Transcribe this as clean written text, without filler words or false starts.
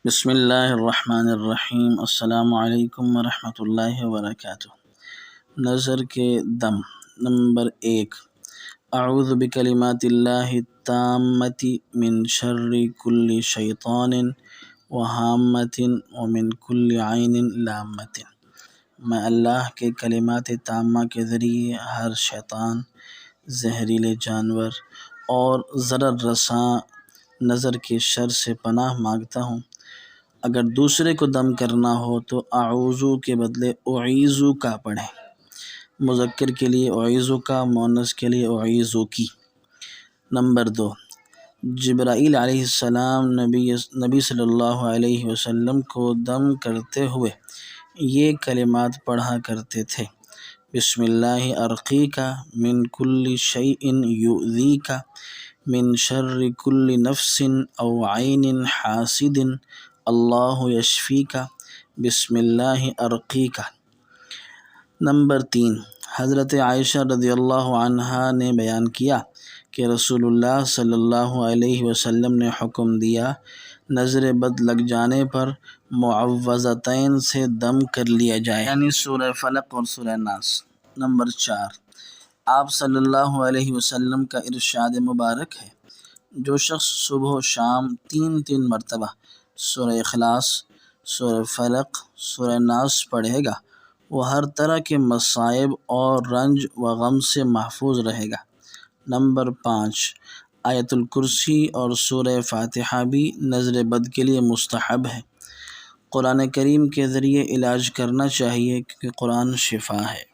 بسم اللہ الرحمن الرحیم۔ السلام علیکم ورحمۃ اللہ وبرکاتہ۔ نظر کے دم نمبر 1، اعوذ بکلمات اللہ التامۃ من شر کل شیطان وہامۃ ومن کل عین لامۃ۔ میں اللہ کے کلمات تامہ کے ذریعے ہر شیطان، زہریلے جانور اور ضرر رساں نظر کے شر سے پناہ مانگتا ہوں۔ اگر دوسرے کو دم کرنا ہو تو اعوذ کے بدلے اعیذ کا پڑھیں۔ مذکر کے لیے اعیذ کا، مؤنث کے لیے اعیذ کی۔ نمبر 2، جبرائیل علیہ السلام نبی صلی اللہ علیہ وسلم کو دم کرتے ہوئے یہ کلمات پڑھا کرتے تھے: بسم اللہ ارقیک من کل شیء یؤذیک من شر کل نفس او عین حاسد اللہ یشفیک بسم اللہ ارقیک۔ نمبر 3، حضرت عائشہ رضی اللہ عنہا نے بیان کیا کہ رسول اللہ صلی اللہ علیہ وسلم نے حکم دیا نظر بد لگ جانے پر معوذتین سے دم کر لیا جائے، یعنی سورہ فلق اور سورہ ناس۔ نمبر 4، آپ صلی اللہ علیہ وسلم کا ارشاد مبارک ہے: جو شخص صبح و شام 3 مرتبہ سورہ اخلاص، سورہ فلق، سورہ ناس پڑھے گا وہ ہر طرح کے مصائب اور رنج و غم سے محفوظ رہے گا۔ نمبر 5، آیت الکرسی اور سورہ فاتحہ بھی نظر بد کے لیے مستحب ہے۔ قرآن کریم کے ذریعے علاج کرنا چاہیے کیونکہ قرآن شفا ہے۔